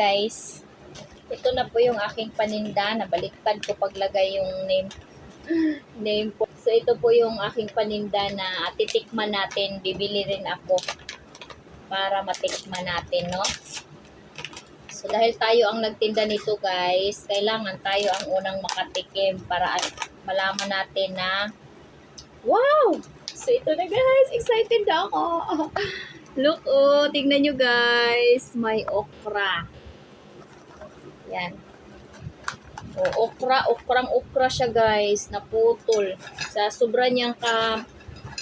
Guys, ito na po yung aking paninda. Nabaliktad ko paglagay yung name po. So ito po yung aking paninda na titikman natin. Bibili rin ako para matikman natin, no? So dahil tayo ang nagtinda nito, guys, kailangan tayo ang unang makatikim para malaman natin na wow! So ito na, guys, excited na ako. Look, oh, tingnan nyo, guys, may okra. Yan. O, okrang-okra siya, guys, naputol. Sa sobra niyang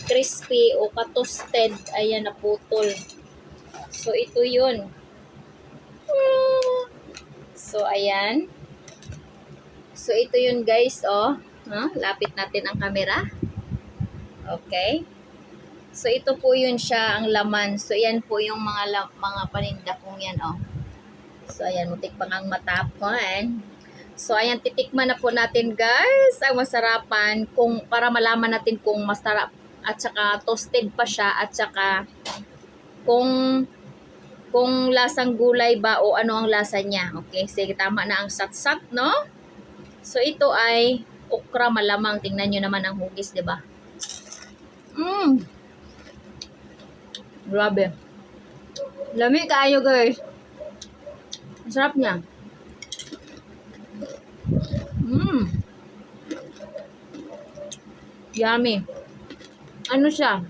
crispy o ka-toasted, ayan, naputol. So, ito yun. So, ayan. So, ito yun, guys, oh. Lapit natin ang camera. Okay. So, ito po yun siya, ang laman. So, yan po yung mga paninda kong yan, oh. So, ayan, mutik pang ang matapon. So, ayan, titikman na po natin, guys, ang masarapan para malaman natin kung masarap at saka toasted pa siya at saka kung lasang gulay ba o ano ang lasa niya. Okay, sige, tama na ang sat-sat, no? So, ito ay okra malamang. Tingnan nyo naman ang hugis, di ba? Grabe. Lami kayo, guys. Sarap niya. Yummy. Ano siya?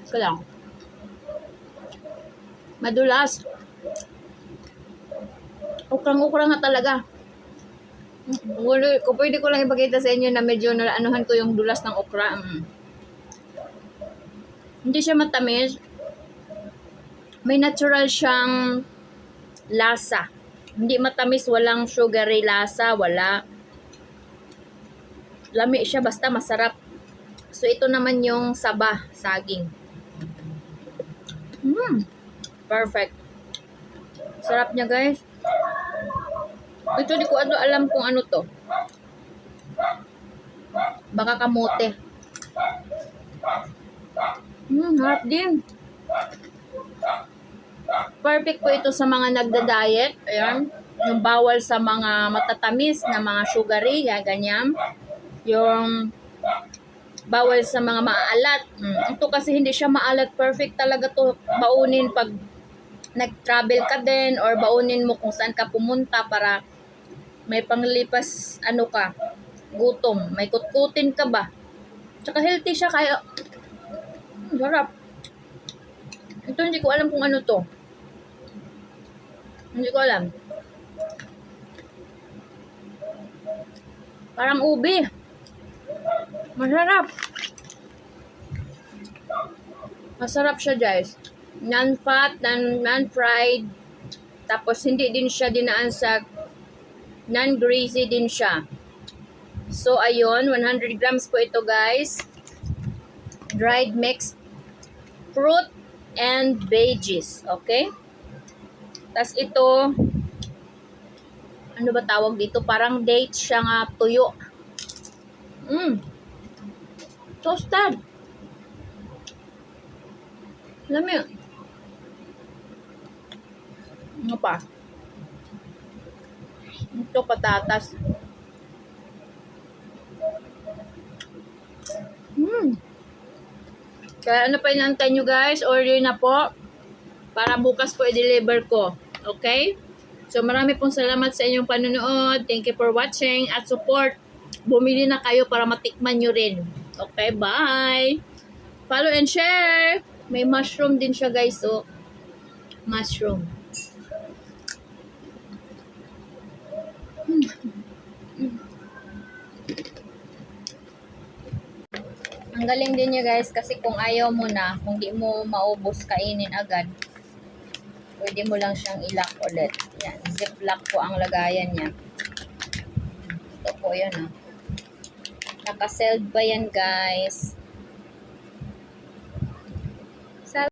Ito lang. Madulas. Ukrang-ukra nga talaga. Kung pwede ko lang ipakita sa inyo na medyo naanuhan ko yung dulas ng okra. Hindi siya matamis. May natural siyang lasa. Hindi matamis, walang sugary lasa, wala. Lami siya, basta masarap. So, ito naman yung saba, saging. Perfect. Sarap niya, guys. Ito, di ko alam kung ano to. Baka kamote. Harap din. Perfect po ito sa mga nagda-diet. Ayan. Yung bawal sa mga matatamis na mga sugary, ganyan. Yung bawal sa mga maalat. Ito kasi hindi siya maalat. Perfect talaga to baunin pag nag-travel ka din or baunin mo kung saan ka pumunta para may panglipas gutom. May kutkutin ka ba? Tsaka healthy siya kaya sarap. Ito hindi ko alam kung ano to. Hindi ko alam. Parang ubi. Masarap. Masarap siya, guys. Non-fat, non-fried. Tapos hindi din siya dinaan sa non-greasy din siya. So, ayun. 100 grams po ito, guys. Dried mixed fruit and veggies. Okay? Tapos ito, ano ba tawag dito? Parang dates siya nga tuyo. Toasted. Alam mo, ano pa? Ito, patatas. Kaya ano pa inaantay nyo, guys? Order na po. Para bukas po i-deliver ko. Okay? So, marami pong salamat sa inyong panonood. Thank you for watching at support. Bumili na kayo para matikman nyo rin. Okay, bye! Follow and share! May mushroom din siya, guys. So, mushroom. Ang galing din niya, guys, kasi kung ayaw mo na, kung di mo maubos, kainin agad, pwede mo lang siyang ilock ulit. Yan, ziplock po ang lagayan niya. Ito po yun, Naka-sealed ba yan, guys?